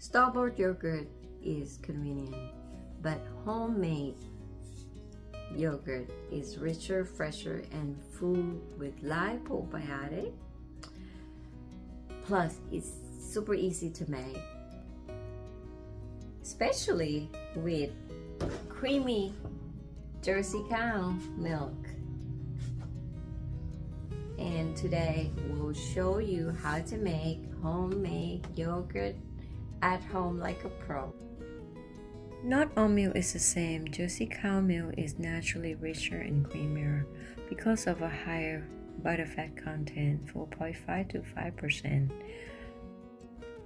Store-bought yogurt is convenient, but homemade yogurt is richer, fresher, and full with live probiotic. Plus, it's super easy to make, especially with creamy Jersey cow milk. And today we'll show you how to make homemade yogurt at home like a pro. Not all milk is the same. Jersey cow milk is naturally richer and creamier because of a higher butterfat content, 4.5 to 5%.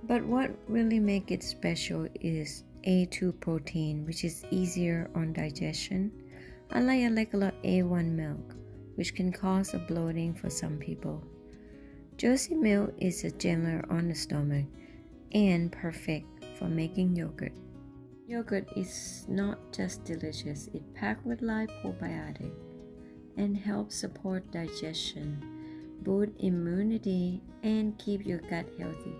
But what really makes it special is A2 protein, which is easier on digestion, unlike a regular A1 milk, which can cause a bloating for some people. Jersey milk is gentler on the stomach and perfect for making yogurt. Yogurt is not just delicious, it's packed with live probiotic and helps support digestion, boost immunity, and keep your gut healthy.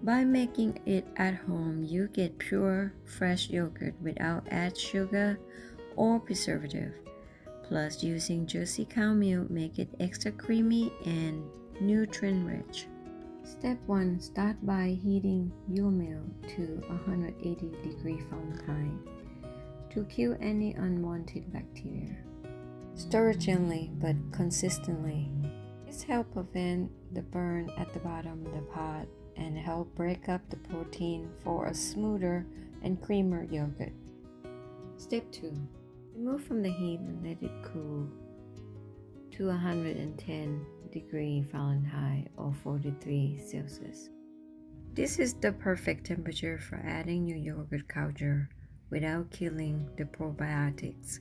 By making it at home, you get pure, fresh yogurt without added sugar or preservative. Plus, using Jersey cow milk make it extra creamy and nutrient-rich. Step 1. Start by heating your milk to 180 degrees Fahrenheit to kill any unwanted bacteria. Stir gently but consistently. This helps prevent the burn at the bottom of the pot and help break up the protein for a smoother and creamier yogurt. Step 2. Remove from the heat and let it cool to 110 degrees Fahrenheit or 43 Celsius. This is the perfect temperature for adding your yogurt culture without killing the probiotics.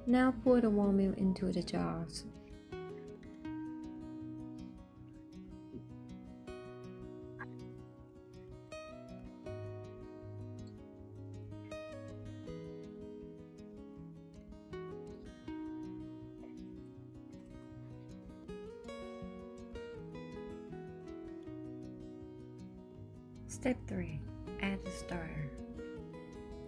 Now pour the warm milk into the jars. Step 3. Add the starter.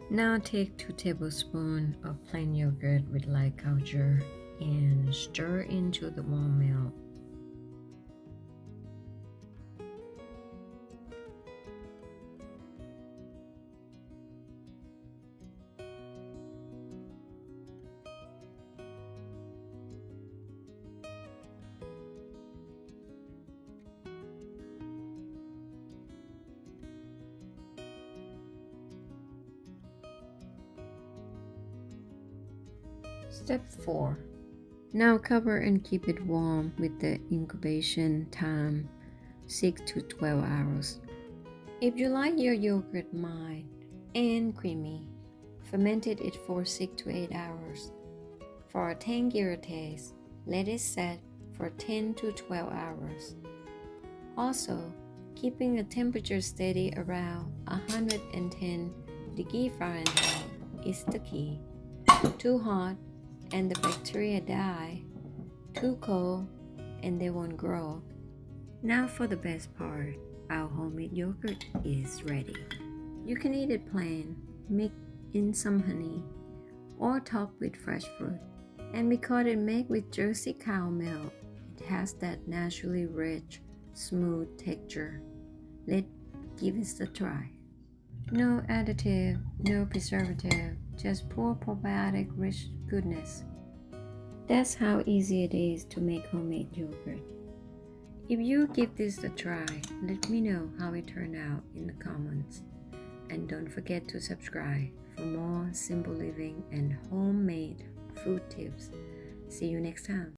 Now take 2 tablespoons of plain yogurt with light culture and stir into the warm milk. Step 4. Now cover and keep it warm with the incubation time 6 to 12 hours. If you like your yogurt mild and creamy, fermented it for 6 to 8 hours. For a tangier taste, let it set for 10 to 12 hours. Also, keeping the temperature steady around 110 degrees Fahrenheit is the key. Too hot and the bacteria die, too cold and they won't grow. Now for the best part, our homemade yogurt is ready. You can eat it plain, mix in some honey, or top with fresh fruit. And because it's made with Jersey cow milk, it has that naturally rich, smooth texture. Let's give it a try. No additive, no preservative, just pure probiotic-rich goodness. That's how easy it is to make homemade yogurt. If you give this a try, let me know how it turned out in the comments. And don't forget to subscribe for more simple living and homemade food tips. See you next time.